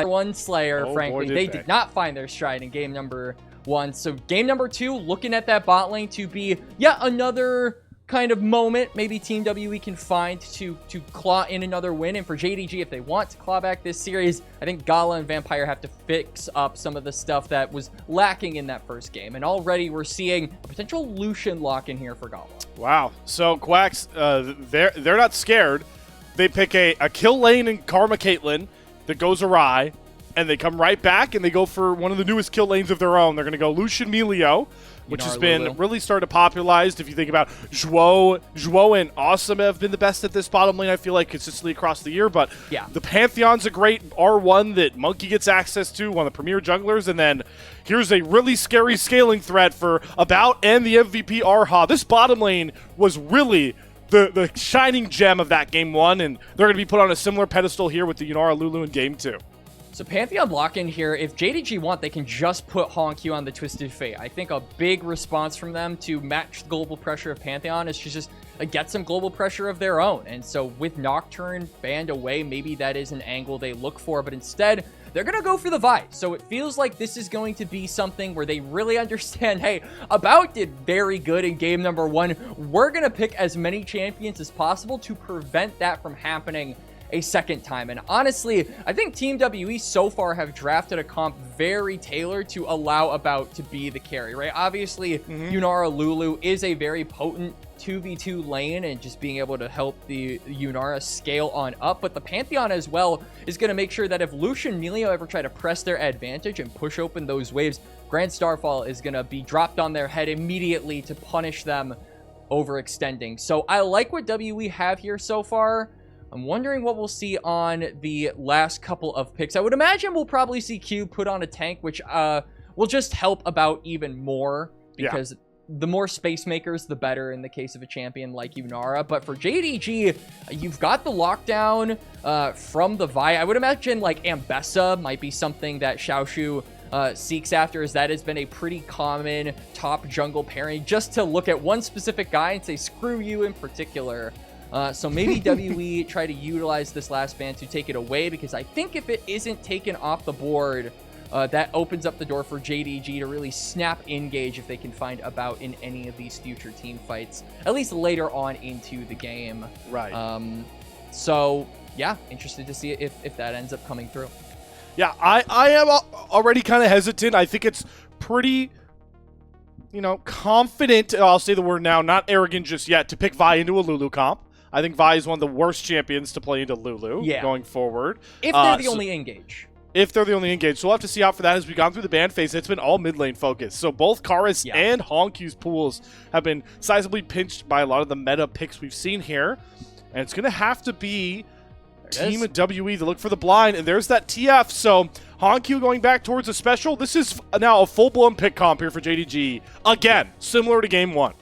one Slayer, frankly. Boy, they did not find their stride in game number 1. So game number 2, looking at that bot lane to be yet another kind of moment maybe Team WE can find to claw in another win. And for JDG, if they want to claw back this series, I think Gala and Vampire have to fix up some of the stuff that was lacking in that first game. And already we're seeing a potential Lucian lock in here for Gala. Wow. So Quacks, they're not scared. They pick a kill lane in Karma Caitlyn that goes awry, and they come right back and they go for one of the newest kill lanes of their own. They're going to go Lucian Melio, which has been really started to popularized. If you think about Zhuo and Awesome have been the best at this bottom lane, I feel like, consistently across the year. But yeah, the Pantheon's a great R1 that Monki gets access to, one of the premier junglers. And then here's a really scary scaling threat for About and the MVP Arha. This bottom lane was really the shining gem of that game 1, and they're going to be put on a similar pedestal here with the Yunara Lulu in game 2. So Pantheon lock-in here, if JDG want, they can just put HongQ on the Twisted Fate. I think a big response from them to match the global pressure of Pantheon is to just get some global pressure of their own. And so with Nocturne banned away, maybe that is an angle they look for, but instead, they're going to go for the Vi. So it feels like this is going to be something where they really understand, hey, About did very good in game number 1. We're going to pick as many champions as possible to prevent that from happening a second time. And honestly, I think Team WE so far have drafted a comp very tailored to allow About to be the carry, right? Obviously, Yunara Lulu is a very potent 2v2 lane and just being able to help the Yunara scale on up, but the Pantheon as well is going to make sure that if Lucian and Melio ever try to press their advantage and push open those waves, Grand Starfall is going to be dropped on their head immediately to punish them overextending. So I like what WE have here so far. I'm wondering what we'll see on the last couple of picks. I would imagine we'll probably see Q put on a tank, which will just help About even more, because the more space makers, the better in the case of a champion like Yunara. But for JDG, you've got the lockdown from the Vi. I would imagine like Ambessa might be something that Xiaoxu seeks after, as that has been a pretty common top jungle pairing, just to look at one specific guy and say, screw you in particular. So maybe WE try to utilize this last ban to take it away, because I think if it isn't taken off the board, that opens up the door for JDG to really snap engage if they can find About in any of these future team fights, at least later on into the game. Right. So yeah, interested to see if that ends up coming through. Yeah, I am already kind of hesitant. I think it's pretty, confident, I'll say the word now, not arrogant just yet, to pick Vi into a Lulu comp. I think Vi is one of the worst champions to play into Lulu going forward. If they're the only engage. If they're the only engage. So we'll have to see out for that as we've gone through the ban phase. It's been all mid lane focused. So both Karis and HongQ's pools have been sizably pinched by a lot of the meta picks we've seen here. And it's going to have to be Team WE to look for the blind. And there's that TF. So HongQ going back towards a special. This is now a full-blown pick comp here for JDG. Again, similar to game 1.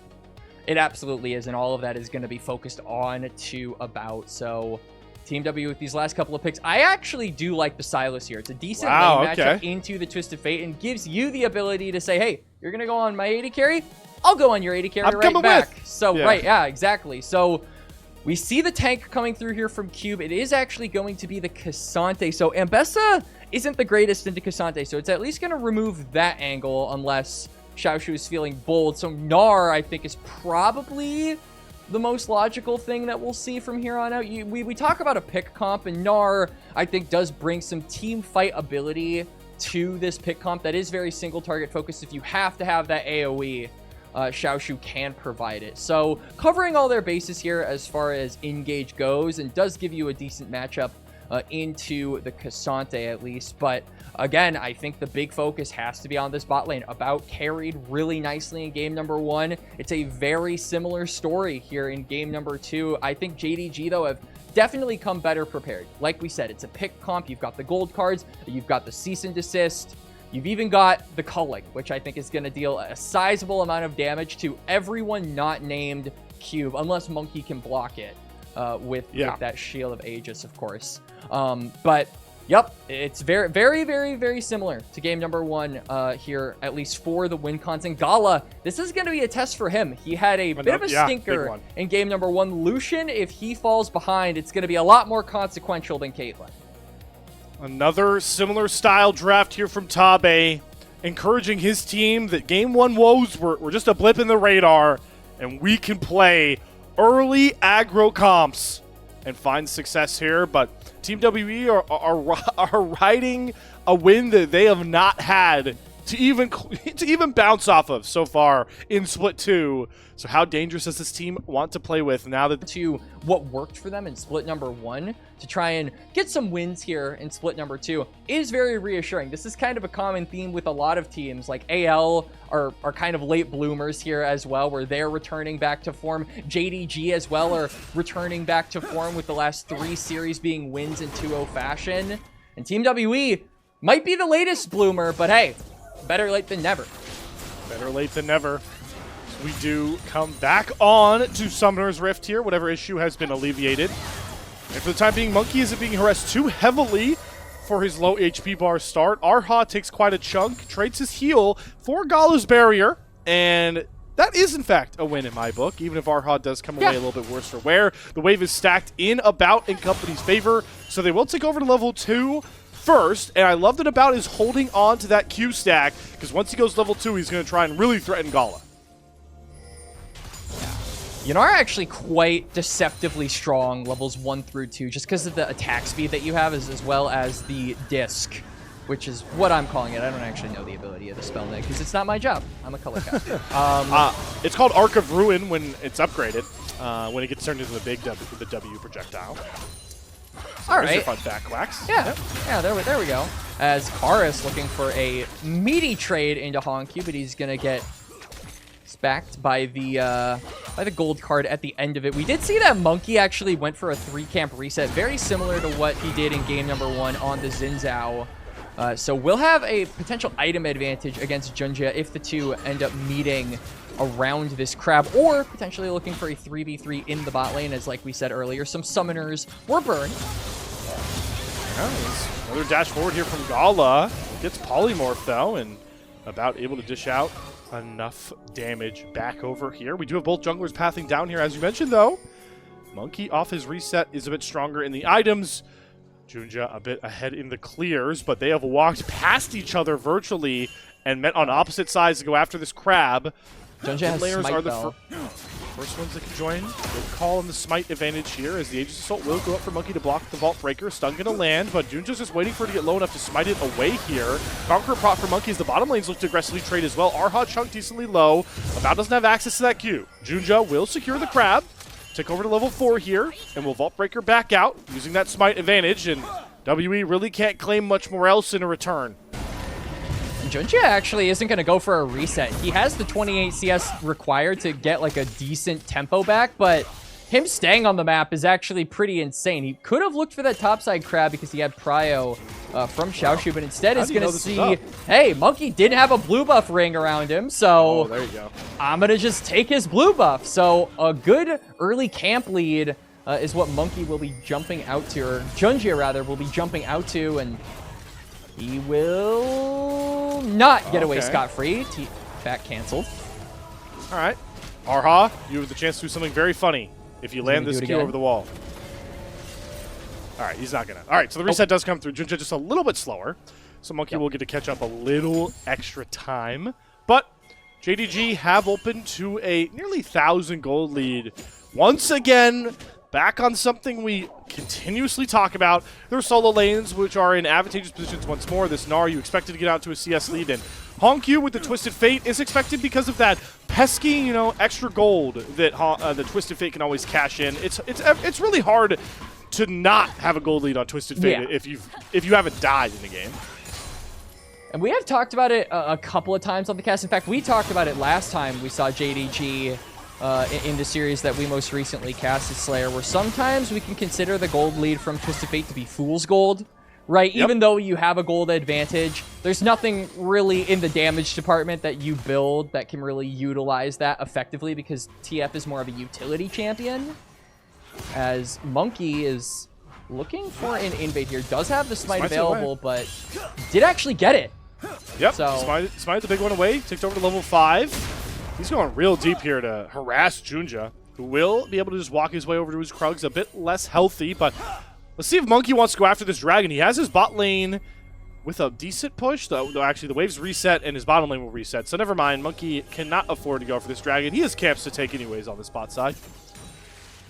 It absolutely is, and all of that is going to be focused on to About. So Team W with these last couple of picks. I actually do like the Silas here. It's a decent lane matchup into the Twisted Fate, and gives you the ability to say, hey, you're going to go on my AD carry? I'll go on your AD carry right back. So, exactly. So we see the tank coming through here from Cube. It is actually going to be the Cassante. So Ambessa isn't the greatest into Cassante, so it's at least going to remove that angle unless Xiaoxu is feeling bold. So Gnar, I think, is probably the most logical thing that we'll see from here on out. We talk about a pick comp, and Gnar, I think, does bring some team fight ability to this pick comp that is very single target focused. If you have to have that AoE, Xiaoxu can provide it. So covering all their bases here as far as engage goes, and does give you a decent matchup into the Cassante at least. But again, I think the big focus has to be on this bot lane. About carried really nicely in game number 1. It's a very similar story here in game number 2. I think JDG, though, have definitely come better prepared. Like we said, it's a pick comp. You've got the gold cards, you've got the cease and desist, you've even got the culling, which I think is going to deal a sizable amount of damage to everyone not named Cube, unless Monki can block it with that Shield of Aegis, of course. But yep, it's very, very, very, very similar to game number 1 here, at least for the win cons. And Gala, this is going to be a test for him. He had a bit of a stinker in game number 1. Lucian, if he falls behind, it's going to be a lot more consequential than Caitlyn. Another similar style draft here from Tabe, encouraging his team that Game 1 woes were just a blip in the radar, and we can play early aggro comps and find success here. But Team WE are riding a win that they have not had to even bounce off of so far in Split 2. So how dangerous does this team want to play with now that to what worked for them in Split number 1 to try and get some wins here in Split number 2 is very reassuring. This is kind of a common theme with a lot of teams. Like AL are kind of late bloomers here as well, where they're returning back to form. JDG as well are returning back to form with the last 3 series being wins in 2-0 fashion. And Team WE might be the latest bloomer, but hey, better late than never. Better late than never. We do come back on to Summoner's Rift here, whatever issue has been alleviated. And for the time being, Monki isn't being harassed too heavily for his low HP bar start. Arha takes quite a chunk, trades his heal for Gala's barrier, and that is in fact a win in my book, even if Arha does come away a little bit worse for wear. The wave is stacked in About in company's favor, so they will take over to level 2 first, and I love that About is holding on to that Q stack, because once he goes level 2, he's going to try and really threaten Gala. Yunar actually quite deceptively strong, levels 1 through 2, just because of the attack speed that you have, as well as the disc, which is what I'm calling it. I don't actually know the ability of the spell net, because it's not my job. I'm a color guy. It's called Arc of Ruin when it's upgraded, when it gets turned into the big W, the W projectile. All right. Fun fact, Wax. Yeah, there we go. As Karis looking for a meaty trade into HongQ, but he's going to get backed by the gold card at the end of it. We did see that Monki actually went for a 3-camp reset, very similar to what he did in game number 1 on the Xin Zhao. So we'll have a potential item advantage against JunJia if the two end up meeting around this crab, or potentially looking for a 3v3 in the bot lane, as like we said earlier, some summoners were burned. Another dash forward here from Gala. Gets polymorph though, and About able to dish out enough damage back over here. We do have both junglers pathing down here, as you mentioned, though. Monki off his reset is a bit stronger in the items. JunJia a bit ahead in the clears, but they have walked past each other virtually and met on opposite sides to go after this crab. JunJia has layers smite, are the though. first ones that can join. Good call on the smite advantage here, as the Aegis Assault will go up for Monki to block the Vault Breaker. Stun gonna land, but JunJia's just waiting for it to get low enough to smite it away here. Conqueror prot for Monki as the bottom lanes look to aggressively trade as well. Arha chunk decently low. About doesn't have access to that Q. JunJia will secure the crab, take over to level 4 here, and will Vault Breaker back out using that smite advantage, and WE really can't claim much more else in a return. JunJia actually isn't going to go for a reset. He has the 28 CS required to get like a decent tempo back, but him staying on the map is actually pretty insane. He could have looked for that topside crab because he had prio from Xiaoxu, but instead is going to see, hey, Monki did have a blue buff ring around him, so there you go. I'm going to just take his blue buff. So a good early camp lead is what Monki will be jumping out to, or JunJia rather will be jumping out to, and he will not get away scot-free. Back canceled. All right. Arha, you have the chance to do something very funny if you land this Q over the wall. All right, he's not going to. All right, so the reset does come through. JunJia just a little bit slower, so Monki will get to catch up a little extra time. But JDG have opened to a nearly 1,000 gold lead. Once again, back on something we continuously talk about, their solo lanes, which are in advantageous positions once more. This Gnar, you expected to get out to a CS lead, and HongQ with the Twisted Fate is expected because of that pesky, extra gold that the Twisted Fate can always cash in. It's really hard to not have a gold lead on Twisted Fate if you haven't died in the game. And we have talked about it a couple of times on the cast. In fact, we talked about it last time we saw JDG in the series that we most recently cast as Slayer, where sometimes we can consider the gold lead from Twisted Fate to be fool's gold, right? Yep. Even though you have a gold advantage, there's nothing really in the damage department that you build that can really utilize that effectively, because TF is more of a utility champion. As Monki is looking for an invade here, does have the smite available, but did actually get it. Yep, so smite the big one away, ticked over to level 5. He's going real deep here to harass JunJia, who will be able to just walk his way over to his Krugs, a bit less healthy, but Let's see if Monki wants to go after this dragon. He has his bot lane with a decent push, though actually the waves reset and his bottom lane will reset. So never mind, Monki cannot afford to go for this dragon. He has camps to take anyways on the spot side.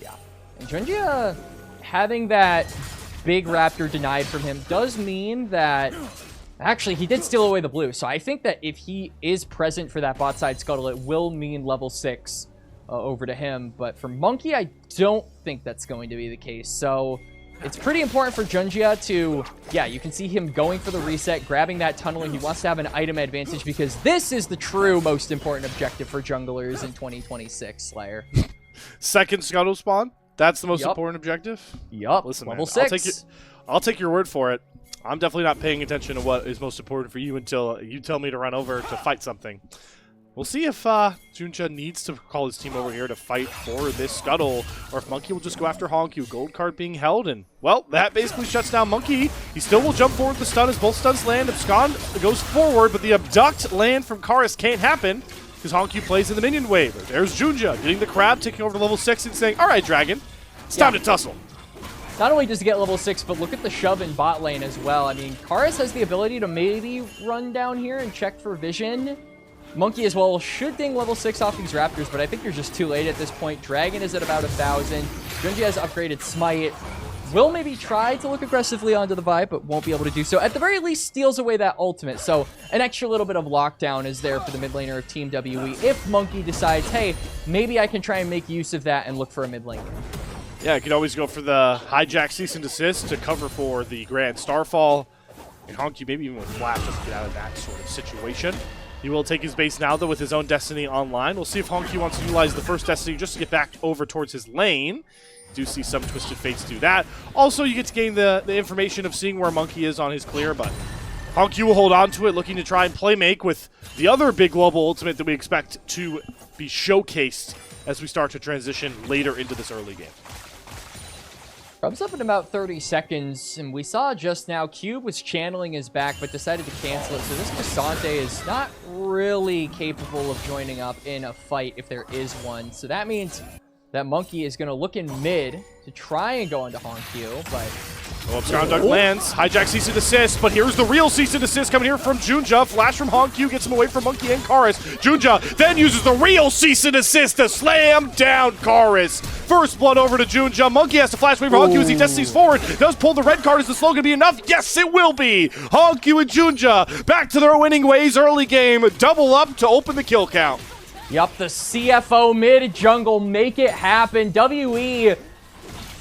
Yeah. And JunJia having that big raptor denied from him does mean that actually he did steal away the blue. So I think that if he is present for that bot side scuttle, it will mean level 6 over to him. But for Monki, I don't think that's going to be the case. So it's pretty important for JunJia to, yeah, you can see him going for the reset, grabbing that tunneling. He wants to have an item advantage because this is the true most important objective for junglers in 2026, Slayer. Second scuttle spawn? That's the most important objective? Yup. Listen, level man, 6. I'll take your word for it. I'm definitely not paying attention to what is most important for you until you tell me to run over to fight something. We'll see if JunJia needs to call his team over here to fight for this scuttle, or if Monki will just go after HongQ. Gold card being held, and, well, that basically shuts down Monki. He still will jump forward with the stun as both stuns land. Abscond goes forward, but the abduct land from Karis can't happen because HongQ plays in the minion wave. There's JunJia getting the crab, taking over to level 6 and saying, all right, Dragon, it's time to tussle. Not only does he get level 6, but look at the shove in bot lane as well. I mean, Karis has the ability to maybe run down here and check for vision. Monki as well should ding level 6 off these raptors, but I think you're just too late at this point. Dragon is at about 1,000. JunJia has upgraded Smite. Will maybe try to look aggressively onto the Vibe, but won't be able to do so. At the very least, steals away that ultimate. So an extra little bit of lockdown is there for the mid laner of Team WE. If Monki decides, hey, maybe I can try and make use of that and look for a mid laner. Yeah, you can always go for the hijack cease and desist to cover for the Grand Starfall. And HongQ maybe even with Flash doesn't get out of that sort of situation. He will take his base now, though, with his own Destiny online. We'll see if HongQ wants to utilize the first Destiny just to get back over towards his lane. Do see some Twisted Fates do that. Also, you get to gain the information of seeing where Monki is on his clear, but HongQ will hold on to it, looking to try and play make with the other big global ultimate that we expect to be showcased as we start to transition later into this early game. Comes up in about 30 seconds, and we saw just now Cube was channeling his back, but decided to cancel it. So this Cassante is not really capable of joining up in a fight if there is one. So that means that Monki is going to look in mid to try and go into HongQ, but... Well, Abscond Duck lands, hijack cease and desist, but here's the real cease and desist coming here from JunJia. Flash from HongQ gets him away from Monki and Karis. JunJia then uses the real cease and desist to slam down Karis. First blood over to JunJia. Monki has to flash away from HongQ as he destinies forward. Does pull the red card. Is the slow going to be enough? Yes, it will be. HongQ and JunJia back to their winning ways early game. Double up to open the kill count. Yup, the CFO mid jungle make it happen. WE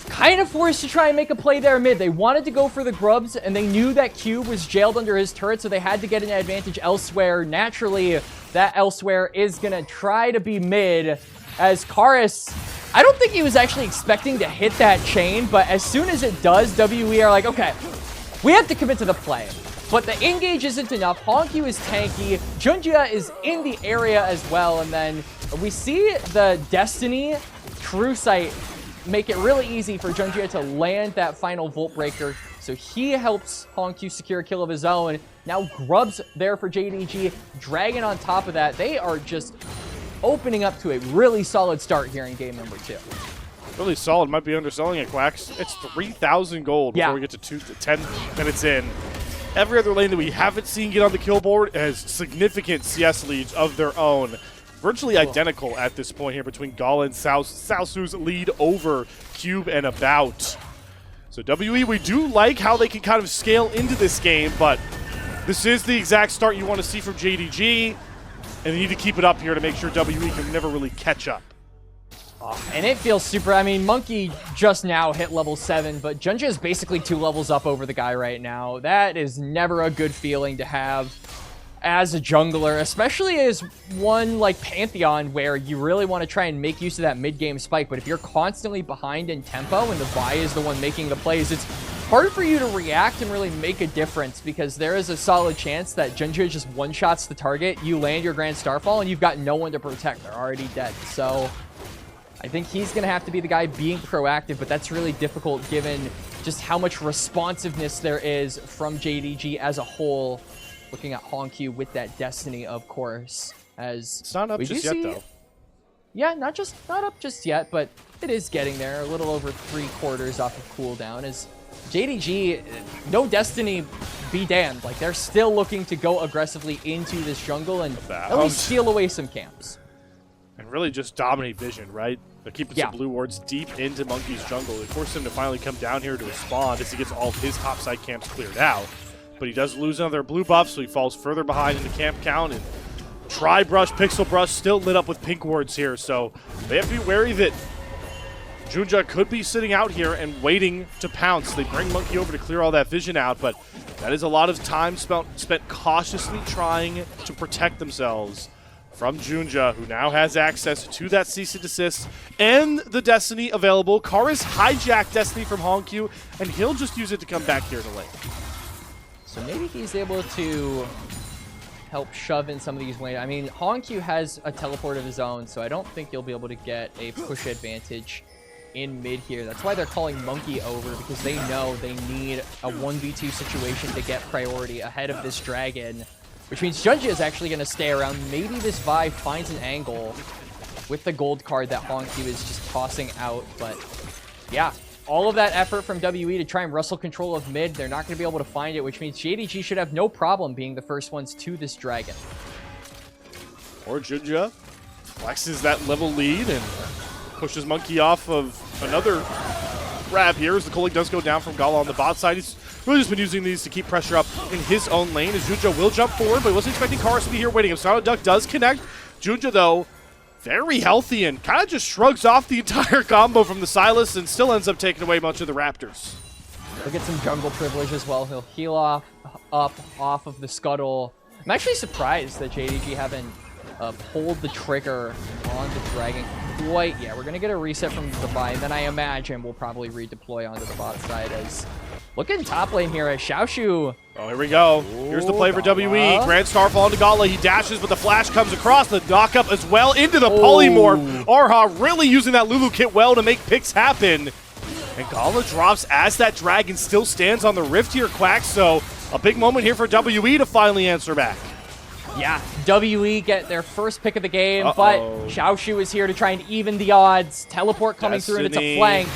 kind of forced to try and make a play there mid. They wanted to go for the grubs, and they knew that Cube was jailed under his turret, so they had to get an advantage elsewhere. Naturally, that elsewhere is going to try to be mid, as Karis, I don't think he was actually expecting to hit that chain, but as soon as it does, WE are like, okay, we have to commit to the play. But the engage isn't enough. HongQ is tanky. JunJia is in the area as well, and then we see the Destiny True Sight make it really easy for JunJia to land that final Volt Breaker. So he helps HongQ secure a kill of his own. Now Grub's there for JDG. Dragon on top of that. They are just opening up to a really solid start here in game number 2. Really solid. Might be underselling it, Quacks. It's 3,000 gold before we get to 10 minutes in. Every other lane that we haven't seen get on the kill board has significant CS leads of their own. Virtually identical at this point here between Gala and Xiaoxu's lead over Cube and About. So WE, we do like how they can kind of scale into this game, but this is the exact start you want to see from JDG, and they need to keep it up here to make sure WE can never really catch up. And it feels super, I mean, Monki just now hit level 7, but JunJia is basically 2 levels up over the guy right now. That is never a good feeling to have as a jungler, especially as one like Pantheon where you really want to try and make use of that mid-game spike, but if you're constantly behind in tempo and the Vi is the one making the plays, it's hard for you to react and really make a difference because there is a solid chance that JunJia just one-shots the target, you land your Grand Starfall, and you've got no one to protect. They're already dead. So I think he's going to have to be the guy being proactive, but that's really difficult given just how much responsiveness there is from JDG as a whole. Looking at HongQ with that Destiny, of course, as it's not up just yet, though. Yeah, not up just yet, but it is getting there. A little over 3/4 off of cooldown as JDG, no Destiny be damned. Like, they're still looking to go aggressively into this jungle and at least steal away some camps. And really just dominate vision, right? They're keeping some blue wards deep into Monki's jungle. They force him to finally come down here to respond as he gets all of his topside camps cleared out. But he does lose another blue buff, so he falls further behind in the camp count. And Tri-Brush, Pixel Brush still lit up with pink wards here, so they have to be wary that JunJia could be sitting out here and waiting to pounce. They bring Monki over to clear all that vision out, but that is a lot of time spent cautiously trying to protect themselves from JunJia, who now has access to that cease and desist and the Destiny available. Karis hijacked Destiny from HongQ, and he'll just use it to come back here to lane. So maybe he's able to help shove in some of these waves. I mean, HongQ has a teleport of his own, so I don't think you'll be able to get a push advantage in mid here. That's why they're calling Monki over, because they know they need a 1v2 situation to get priority ahead of this dragon, which means JunJia is actually going to stay around. Maybe this Vi finds an angle with the gold card that HongQ is just tossing out, but yeah. All of that effort from WE to try and wrestle control of mid, they're not going to be able to find it, which means JDG should have no problem being the first ones to this dragon. Or JunJia flexes that level lead and pushes Monki off of another grab here as the Colig does go down from Gala on the bot side. He's really just been using these to keep pressure up in his own lane as JunJia will jump forward, but he wasn't expecting Karis to be here waiting him. Silent Duck does connect. JunJia, though, very healthy and kind of just shrugs off the entire combo from the Sylas and still ends up taking away much of the Raptors. He'll get some jungle privilege as well. He'll heal off of the scuttle. I'm actually surprised that JDG haven't pulled the trigger on the dragon quite yet. We're going to get a reset from the Vi, and then I imagine we'll probably redeploy onto the bot side as... Looking top lane here as Xiaoxu. Oh, here we go. Here's the play for WE. Grand Starfall into Gala. He dashes, but the flash comes across. The knock-up as well into the polymorph. Arha really using that Lulu kit well to make picks happen. And Gala drops as that dragon still stands on the rift here, Quack. So a big moment here for WE to finally answer back. Yeah, WE get their first pick of the game, but Xiaoxu is here to try and even the odds. Teleport coming through, and it's a flank.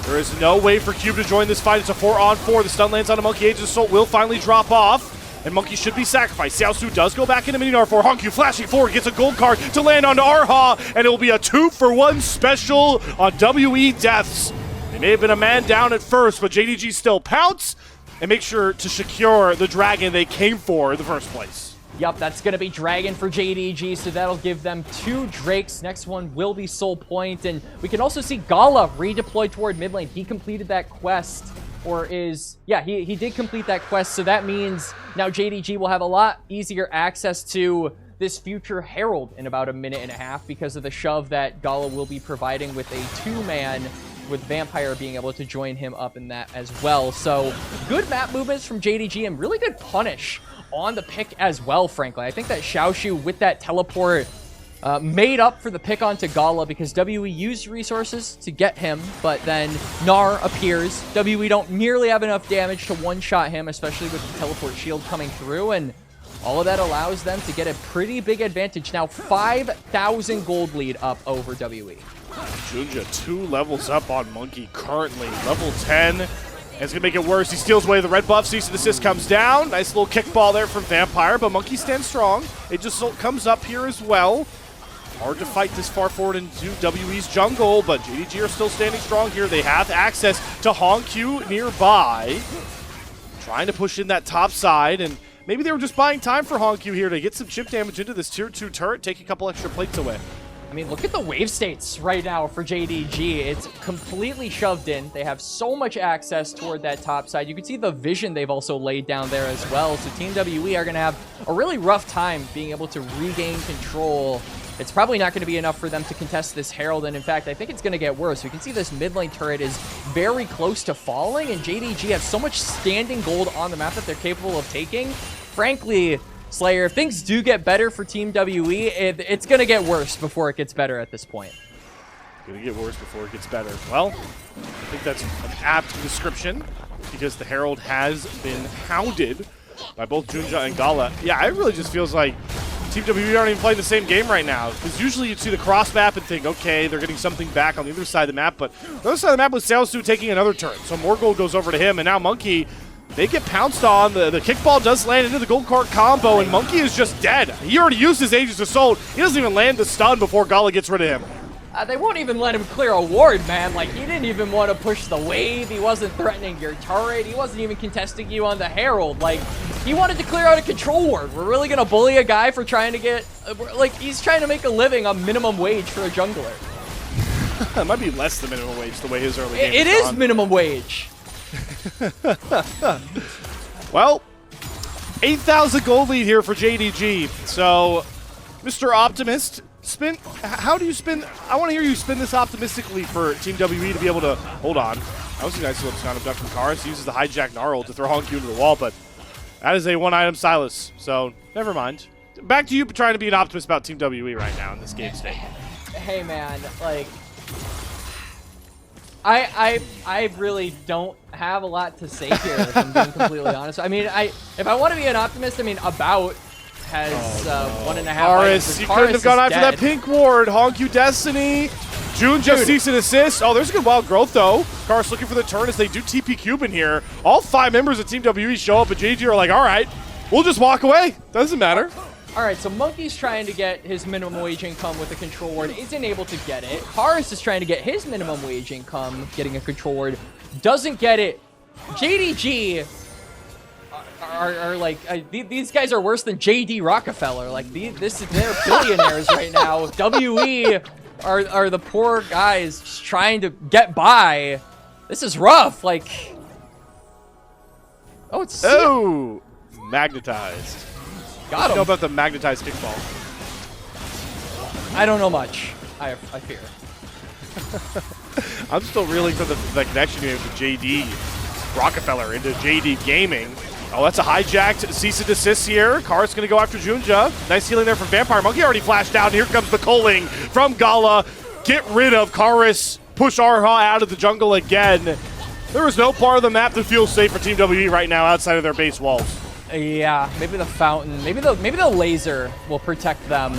There is no way for Cube to join this fight. It's a 4-on-4. The stun lands on a Monki. Aegis Assault will finally drop off, and Monki should be sacrificed. Xiaoxu does go back into mini R4. HongQ flashing forward, gets a gold card to land on Arha, and it will be a 2-for-1 special on WE deaths. They may have been a man down at first, but JDG still pounce and make sure to secure the dragon they came for in the first place. Yep, that's going to be Dragon for JDG, so that'll give them 2 Drakes. Next one will be Soul Point, and we can also see Gala redeploy toward mid lane. He completed that quest, or is... Yeah, he did complete that quest, so that means now JDG will have a lot easier access to this future Herald in about a minute and a half because of the shove that Gala will be providing with a 2-man, with Vampire being able to join him up in that as well. So good map movements from JDG and really good punish on the pick as well, frankly. I think that Xiaoxu with that teleport made up for the pick onto Gala because WE used resources to get him, but then Gnar appears. WE don't nearly have enough damage to one-shot him, especially with the teleport shield coming through, and all of that allows them to get a pretty big advantage. Now 5,000 gold lead up over WE. JunJia 2 levels up on Monki currently. Level 10. And it's going to make it worse. He steals away the red buff. Cease and desist comes down. Nice little kickball there from Vampire, but Monki stands strong. It just comes up here as well. Hard to fight this far forward into WE's jungle, but JDG are still standing strong here. They have access to HongQ nearby. Trying to push in that top side, and maybe they were just buying time for HongQ here to get some chip damage into this tier 2 turret, take a couple extra plates away. I mean, look at the wave states right now for JDG. It's completely shoved in. They have so much access toward that top side. You can see the vision they've also laid down there as well. So Team WE are going to have a really rough time being able to regain control. It's probably not going to be enough for them to contest this Herald, and in fact, I think it's going to get worse. You can see this mid lane turret is very close to falling, and JDG has so much standing gold on the map that they're capable of taking. Frankly, Slayer, if things do get better for Team WE, it's going to get worse before it gets better at this point. Going to get worse before it gets better. Well, I think that's an apt description because the Herald has been hounded by both JunJia and Gala. Yeah, it really just feels like Team WE aren't even playing the same game right now. Because usually you'd see the cross map and think, okay, they're getting something back on the other side of the map. But the other side of the map was Xiaoxu taking another turn. So more gold goes over to him. And now Monki, they get pounced on. The kickball does land into the gold cart combo. And Monki is just dead. He already used his Aegis Assault. He doesn't even land the stun before Gala gets rid of him. They won't even let him clear a ward, man. Like, he didn't even want to push the wave. He wasn't threatening your turret. He wasn't even contesting you on the Herald. Like, he wanted to clear out a control ward. We're really going to bully a guy for trying to get... like, he's trying to make a living on minimum wage for a jungler. It might be less than minimum wage the way his early game It is minimum wage. Well, 8,000 gold lead here for JDG. So, Mr. Optimist... how do you spin? I want to hear you spin this optimistically for Team WE to be able to hold on. That was a nice little sound abduct from Karis. He uses the hijack Gnarl to throw HongQ into the wall, but that is a one-item Silas, so never mind. Back to you trying to be an optimist about Team WE right now in this game state. Hey man, like I really don't have a lot to say here if I'm being completely honest. I mean, if I want to be an optimist, I mean About has 1.5 Karis, you couldn't have gone after that pink ward. HongQ Destiny. JunJia cease and assist. Oh, there's a good wild growth, though. Karis looking for the turn as they do TP Cube in here. All 5 members of Team WE show up, and JDG are like, all right, we'll just walk away. Doesn't matter. All right, so Monki's trying to get his minimum wage income with a control ward. Isn't able to get it. Karis is trying to get his minimum wage income, getting a control ward. Doesn't get it. JDG... are like these guys are worse than JD Rockefeller. Like they're billionaires right now. WE are the poor guys just trying to get by. This is rough. Like, oh, it's magnetized. Got him. Know about the magnetized kickball? I don't know much. I fear. I'm still reeling from the connection here with JD Rockefeller into JD Gaming. Oh, that's a hijacked cease and desist here. Karis going to go after JunJia. Nice healing there from Vampire. Monki already flashed out. And here comes the culling from Gala. Get rid of Karis. Push Arha out of the jungle again. There is no part of the map that feels safe for Team WE right now outside of their base walls. Yeah, maybe the fountain. Maybe the laser will protect them.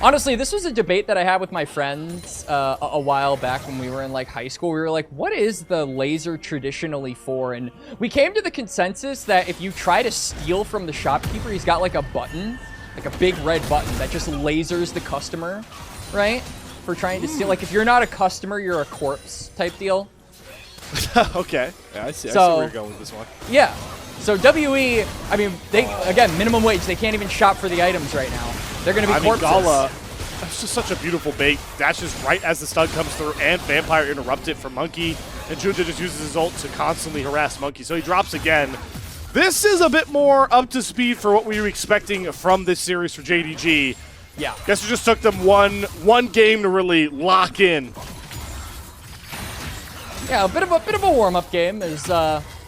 Honestly, this was a debate that I had with my friends a while back when we were in like high school. We were like, what is the laser traditionally for? And we came to the consensus that if you try to steal from the shopkeeper, he's got like a button, like a big red button that just lasers the customer, right? For trying to steal. Like if you're not a customer, you're a corpse type deal. Okay. Yeah, I see where you're going with this one. Yeah. So WE, I mean, they again, minimum wage. They can't even shop for the items right now. They're going to be corpses. Gala, that's just such a beautiful bait. Dashes right as the stun comes through, and Vampire interrupts it from Monki. And JunJia just uses his ult to constantly harass Monki. So he drops again. This is a bit more up to speed for what we were expecting from this series for JDG. Yeah. Guess it just took them one game to really lock in. Yeah, a bit of a warm-up game as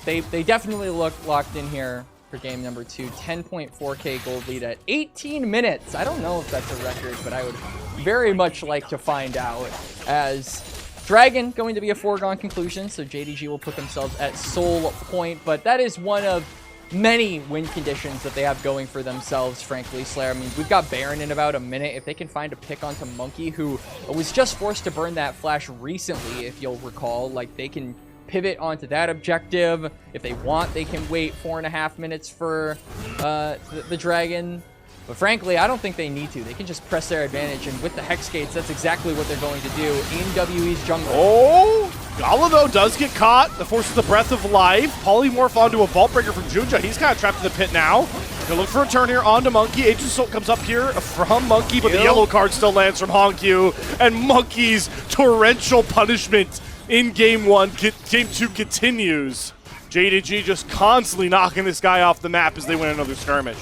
they definitely look locked in here. For game number 2, 10.4k gold lead at 18 minutes. I don't know if that's a record, but I would very much like to find out. As Dragon going to be a foregone conclusion, so JDG will put themselves at soul point, but that is one of many win conditions that they have going for themselves, frankly, Slayer. I mean, we've got Baron in about a minute. If they can find a pick onto Monki, who was just forced to burn that flash recently, if you'll recall, like they can pivot onto that objective. If they want, they can wait 4.5 minutes for the Dragon. But frankly, I don't think they need to. They can just press their advantage, and with the Hex Gates, that's exactly what they're going to do in WE's jungle. Oh! Gala, though, does get caught. The Force of the Breath of Life. Polymorph onto a Vault Breaker from JunJia. He's kind of trapped in the pit now. Gonna look for a turn here onto Monki. Aegis Assault comes up here from Monki, but the yellow card still lands from HongQ. And Monki's torrential punishment in Game 1. Game 2 continues. JDG just constantly knocking this guy off the map as they win another skirmish.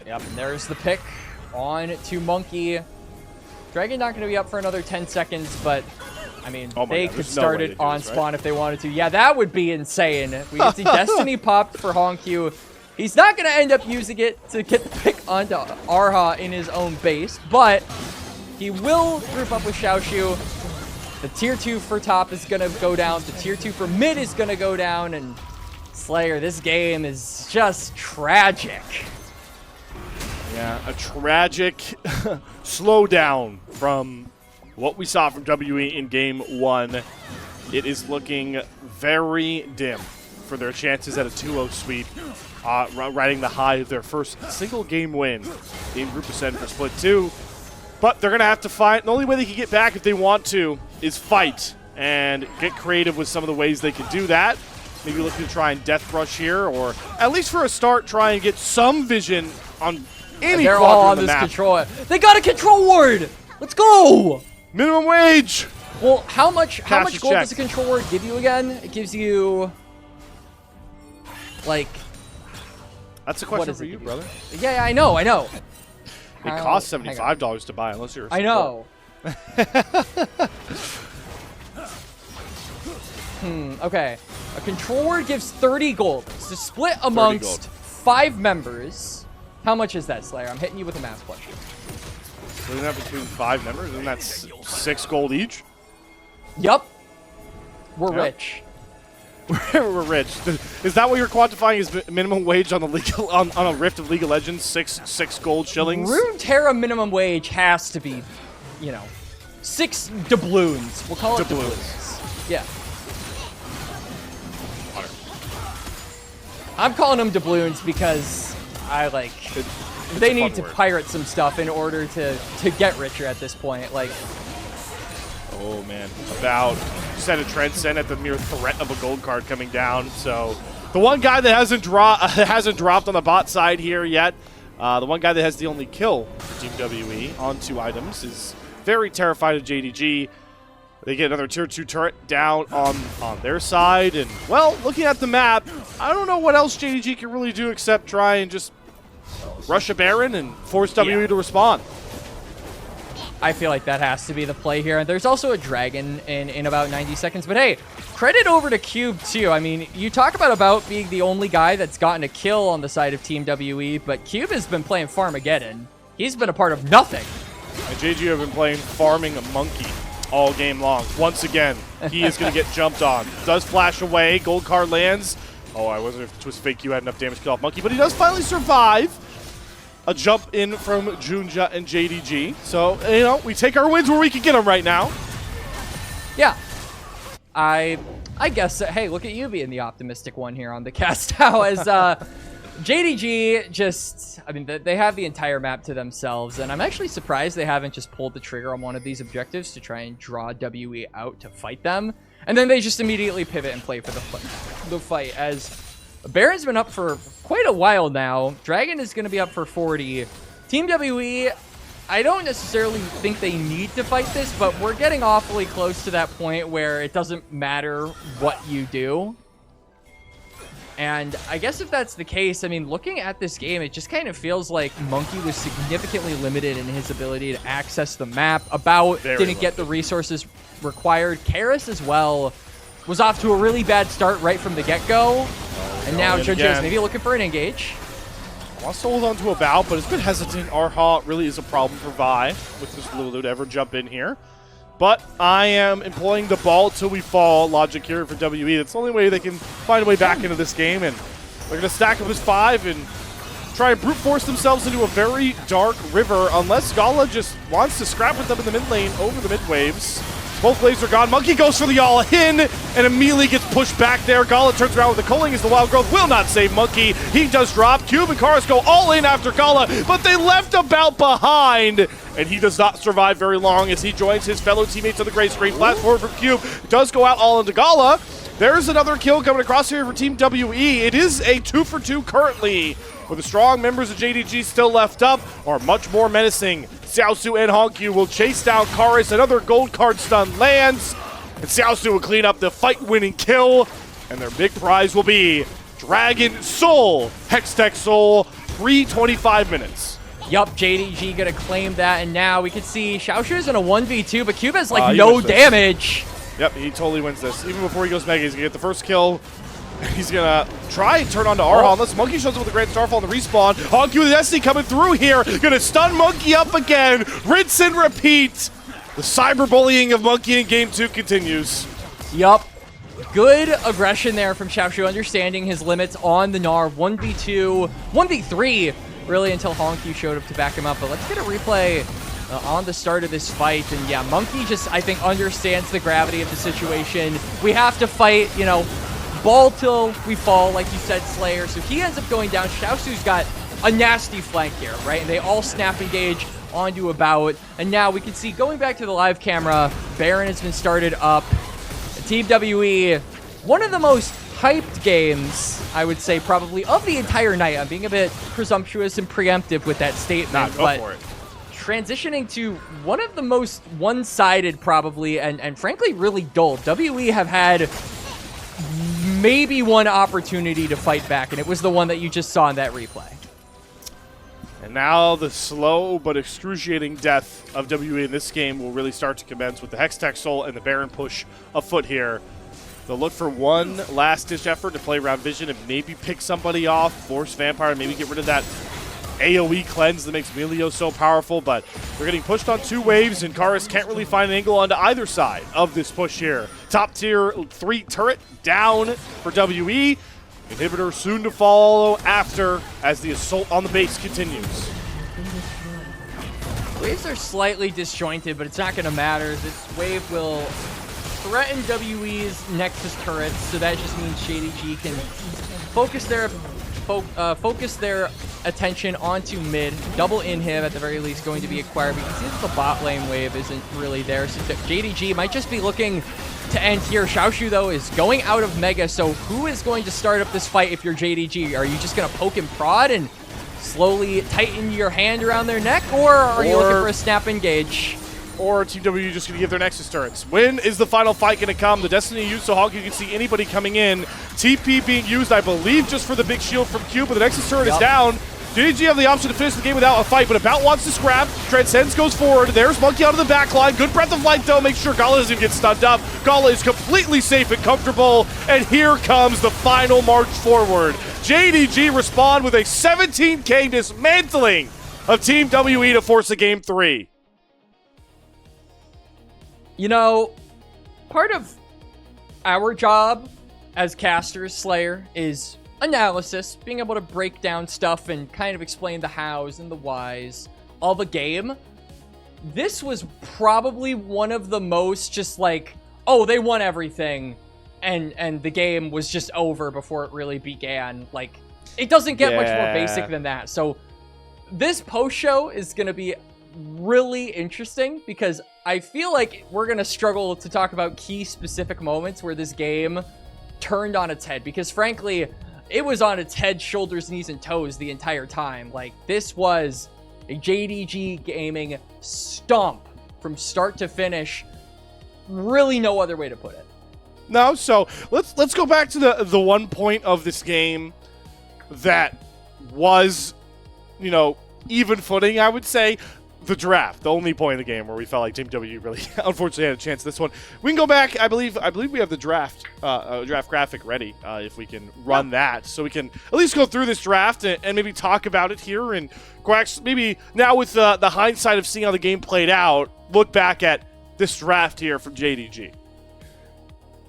Yep, and there's the pick on to Monki. Dragon not going to be up for another 10 seconds, but I mean, they could start it on spawn if they wanted to. Yeah, that would be insane. We can see Destiny popped for HongQ. He's not going to end up using it to get the pick onto Arha in his own base, but he will group up with Xiaoxu. The tier 2 for top is going to go down. The tier 2 for mid is going to go down. And Slayer, this game is just tragic. Yeah, a tragic slowdown from what we saw from WE in Game 1. It is looking very dim for their chances at a 2-0 sweep, riding the high of their first single game win in Group Ascent for Split 2. But they're going to have to fight. The only way they can get back if they want to is fight and get creative with some of the ways they can do that. Maybe looking to try and death rush here, or at least for a start, try and get some vision on any They're all on the this map. control. They got a control ward! Let's go! Minimum wage! Well, how much gold checked. does a control ward give you again? It gives you, like... That's a question for you, brother. Yeah, I know. It costs $75 to buy, unless you're a support. I know. Okay. A control ward gives 30 gold. It's split amongst 5 members. How much is that, Slayer? I'm hitting you with a math question. Isn't that between 5 members? Isn't that 6 gold each? Yup. We're rich. We're rich. Is that what you're quantifying as minimum wage on the legal on a Rift of League of Legends? Six gold shillings. Runeterra minimum wage has to be, you know, 6 doubloons. We'll call it doubloons. Yeah. I'm calling them doubloons because I like. They need to pirate some stuff in order to get richer at this point. Like. Oh man, just had a transcend at the mere threat of a gold card coming down. So the one guy that hasn't dropped on the bot side here yet, the one guy that has the only kill for Team WE on 2 items is very terrified of JDG. They get another tier 2 turret down on their side, and well, looking at the map, I don't know what else JDG can really do except try and just rush a Baron and force WE to respond. I feel like that has to be the play here. And there's also a dragon in about 90 seconds. But hey, credit over to Cube too. I mean, you talk about being the only guy that's gotten a kill on the side of Team WE, but Cube has been playing Farmageddon. He's been a part of nothing. And JG have been playing farming a monkey all game long. Once again, he is going to get jumped on. Does flash away. Gold card lands. Oh, I wasn't if Twist Fake you had enough damage to kill off Monkey, but he does finally survive. A jump in from JunJia and JDG. So, you know, we take our wins where we can get them right now. Yeah. I guess, hey, look at you being the optimistic one here on the cast now as JDG just, I mean, they have the entire map to themselves, and I'm actually surprised they haven't just pulled the trigger on one of these objectives to try and draw WE out to fight them. And then they just immediately pivot and play for the fight, as Baron's been up for quite a while now. Dragon is going to be up for 40. Team WE, I don't necessarily think they need to fight this, but we're getting awfully close to that point where it doesn't matter what you do. And I guess if that's the case, I mean, looking at this game, it just kind of feels like Monki was significantly limited in his ability to access the map. Didn't get the resources required. Karis as well was off to a really bad start right from the get-go. And now JunJia is maybe looking for an engage. Wants to hold on to a bow, but it's been hesitant. Arha really is a problem for Vi with this Lulu to ever jump in here. But I am employing the ball till we fall logic here for WE. That's the only way they can find a way back into this game. And they're going to stack up as 5 and try and brute force themselves into a very dark river unless Gala just wants to scrap with them in the mid lane over the mid waves. Both waves are gone. Monkey goes for the all-in and immediately gets pushed back there. Gala turns around with the culling as the Wild Growth will not save Monkey. He does drop. Cube and Karis go all in after Gala, but they left a bout behind. And he does not survive very long as he joins his fellow teammates on the gray screen. Flash forward from Cube. Does go out all into Gala. There's another kill coming across here for Team WE. It is a 2-for-2 currently, with the strong members of JDG still left up, are much more menacing. Xiaoxu and HongQ will chase down Karis. Another gold card stun lands, and Xiaoxu will clean up the fight-winning kill, and their big prize will be Dragon Soul, Hextech Soul, 3:25 minutes. Yup, JDG gonna claim that, and now we can see Xiaoxu's in a 1v2, but Cube has like no damage. Yep, he totally wins this. Even before he goes Mega, he's gonna get the first kill. He's gonna try and turn onto Arha, unless Monkey shows up with a Grand Starfall on the respawn. HongQ with Destiny coming through here. Gonna stun Monkey up again. Rinse and repeat. The cyberbullying of Monkey in Game 2 continues. Yup. Good aggression there from Xiaoxu, understanding his limits on the Gnar. 1v2, 1v3. really until HongQ showed up to back him up. But let's get a replay on the start of this fight. And yeah, Monki just, I think, understands the gravity of the situation. We have to fight, you know, ball till we fall, like you said, Slayer. So he ends up going down. Xiaoxu's got a nasty flank here, right? And they all snap engage onto a bout. And now we can see, going back to the live camera, Baron has been started up. Team WE, one of the most hyped games, I would say, probably of the entire night. I'm being a bit presumptuous and preemptive with that statement, go for it. Transitioning to one of the most one-sided, probably, and frankly, really dull. WE have had maybe one opportunity to fight back, and it was the one that you just saw in that replay. And now the slow but excruciating death of WE in this game will really start to commence with the Hextech Soul and the Baron push afoot here. They'll look for one last-ditch effort to play around Vision and maybe pick somebody off, force Vampire, maybe get rid of that AoE cleanse that makes Melio so powerful, but they're getting pushed on two waves, and Karis can't really find an angle onto either side of this push here. Top tier 3 turret down for WE. Inhibitor soon to follow after as the assault on the base continues. Waves are slightly disjointed, but it's not going to matter. This wave will threaten WE's Nexus turrets, so that just means JDG can focus their attention onto mid. Double inhib at the very least going to be acquired. We can see that the bot lane wave isn't really there, so JDG might just be looking to end here. Xiaoxu, though, is going out of Mega, so who is going to start up this fight if you're JDG? Are you just going to poke and prod and slowly tighten your hand around their neck, or are you looking for a snap engage? Or Team W just going to give their Nexus turrets? When is the final fight going to come? The Destiny used so HongQ can see anybody coming in. TP being used, I believe, just for the big shield from Q, but the Nexus turret is down. JDG have the option to finish the game without a fight, but About wants to scrap. Transcends goes forward. There's Monki out of the back line. Good breath of light, though. Make sure Gala doesn't get stunned up. Gala is completely safe and comfortable, and here comes the final march forward. JDG respond with a 17K dismantling of Team WE to force a game 3. You know, part of our job as casters, Slayer, is analysis, being able to break down stuff and kind of explain the hows and the whys of a game. This was probably one of the most just like, oh, they won everything, and the game was just over before it really began. Like, it doesn't get much more basic than that. So this post show is going to be really interesting because I feel like we're going to struggle to talk about key specific moments where this game turned on its head, because frankly, it was on its head, shoulders, knees, and toes the entire time. Like, this was a JDG gaming stomp from start to finish. Really no other way to put it. No, so let's go back to the one point of this game that was, you know, even footing, I would say. The draft, the only point of the game where we felt like Team W really unfortunately had a chance this one. We can go back. I believe we have the draft graphic ready if we can run that, so we can at least go through this draft and maybe talk about it here, and maybe now with the hindsight of seeing how the game played out, look back at this draft here from JDG.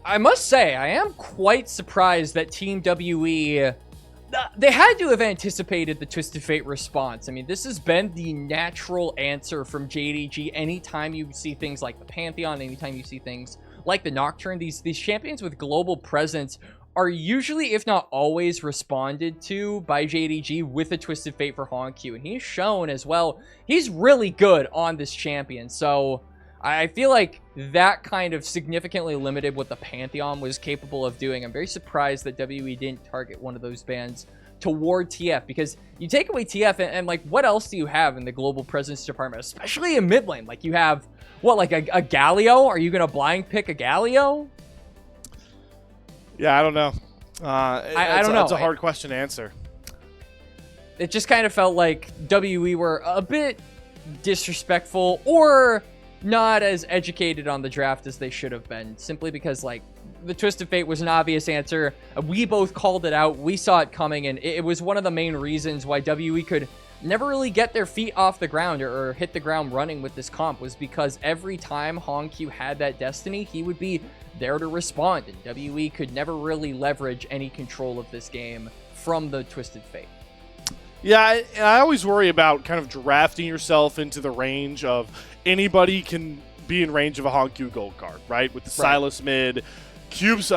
I must say, I am quite surprised that Team WE, they had to have anticipated the Twisted Fate response. I mean, this has been the natural answer from JDG anytime you see things like the Pantheon, anytime you see things like the Nocturne. These champions with global presence are usually, if not always, responded to by JDG with a Twisted Fate for HongQ. And he's shown as well, he's really good on this champion. So I feel like that kind of significantly limited what the Pantheon was capable of doing. I'm very surprised that WE didn't target one of those bans toward TF, because you take away TF and like, what else do you have in the global presence department, especially in mid lane? Like, you have, what, like a Galio? Are you going to blind pick a Galio? Yeah, I don't know. I don't know. It's a hard question to answer. It just kind of felt like WE were a bit disrespectful or not as educated on the draft as they should have been, simply because, like, the Twisted Fate was an obvious answer. We both called it out. We saw it coming, and it was one of the main reasons why WE could never really get their feet off the ground or hit the ground running with this comp, was because every time HongQ had that Destiny, he would be there to respond, and WE could never really leverage any control of this game from the Twisted Fate. Yeah, and I always worry about kind of drafting yourself into the range of anybody can be in range of a HongQ gold card, right? With the Silas mid, Cube's,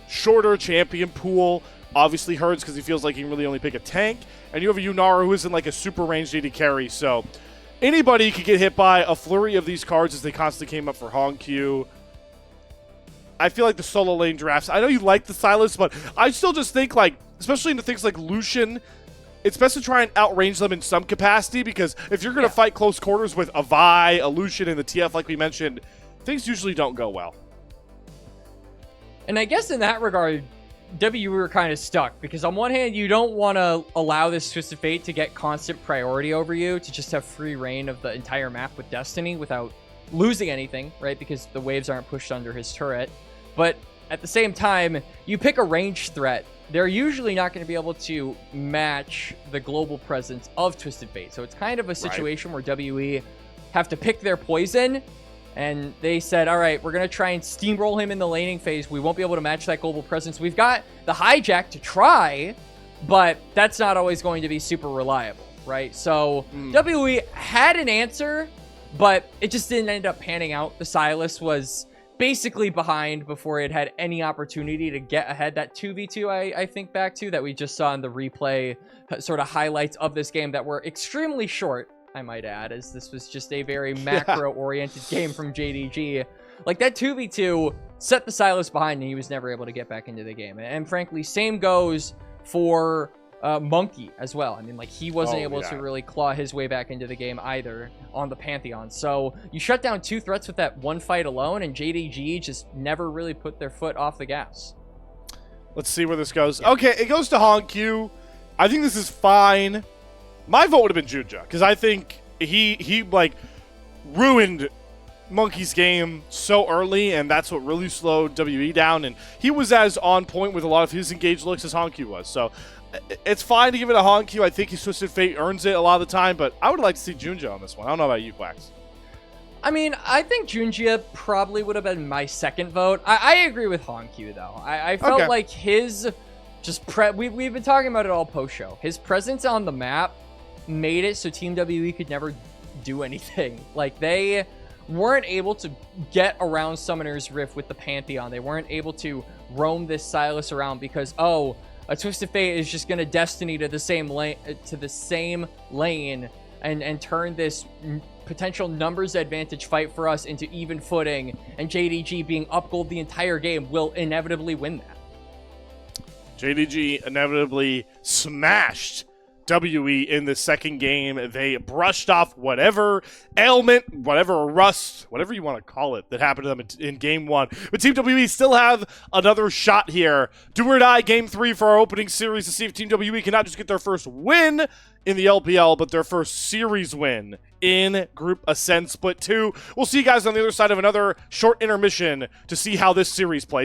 shorter champion pool obviously hurts because he feels like he can really only pick a tank, and you have a Yunara who isn't like a super ranged AD carry, so anybody could get hit by a flurry of these cards as they constantly came up for HongQ. I feel like the solo lane drafts, I know you like the Silas, but I still just think, like, especially into things like Lucian, it's best to try and outrange them in some capacity, because if you're going to fight close quarters with a Vi, a Lucian, and the TF like we mentioned, things usually don't go well. And I guess in that regard, W were kind of stuck, because on one hand, you don't want to allow this Twisted Fate to get constant priority over you, to just have free reign of the entire map with Destiny without losing anything, right? Because the waves aren't pushed under his turret. But at the same time, you pick a ranged threat, they're usually not going to be able to match the global presence of Twisted Fate. So it's kind of a situation where WE have to pick their poison, and they said, all right, we're going to try and steamroll him in the laning phase. We won't be able to match that global presence. We've got the hijack to try, but that's not always going to be super reliable, right? So WE had an answer, but it just didn't end up panning out. The Silas was basically behind before it had any opportunity to get ahead. That 2v2 I think back to that we just saw in the replay sort of highlights of this game that were extremely short, I might add, as this was just a very macro-oriented game from JDG. Like, that 2v2 set the Silas behind, and he was never able to get back into the game. And frankly, same goes for Monki as well. I mean, like, he wasn't able to really claw his way back into the game either on the Pantheon. So you shut down 2 threats with that one fight alone, and JDG just never really put their foot off the gas. Let's see where this goes. Okay, it goes to HongQ. I think this is fine. My vote would have been JunJia, because I think he like ruined Monki's game so early, and that's what really slowed WE down, and he was as on point with a lot of his engaged looks as HongQ was. So it's fine to give it a HongQ. I think his Twisted Fate earns it a lot of the time, but I would like to see JunJia on this one. I don't know about you, Quacks. I mean, I think JunJia probably would have been my second vote. I agree with HongQ, though. I felt like his just we've been talking about it all post-show. His presence on the map made it so Team WE could never do anything. Like, they weren't able to get around Summoner's Rift with the Pantheon. They weren't able to roam this Silas around because, oh, a Twisted Fate is just going to Destiny to the same lane and turn this potential numbers advantage fight for us into even footing, and JDG being up gold the entire game will inevitably win that. JDG inevitably smashed WE in the second game. They brushed off whatever ailment, whatever rust, whatever you want to call it, that happened to them in game 1. But Team WE still have another shot here. Do or die game 3 for our opening series to see if Team WE can not just get their first win in the LPL, but their first series win in Group Ascend Split 2. We'll see you guys on the other side of another short intermission to see how this series plays.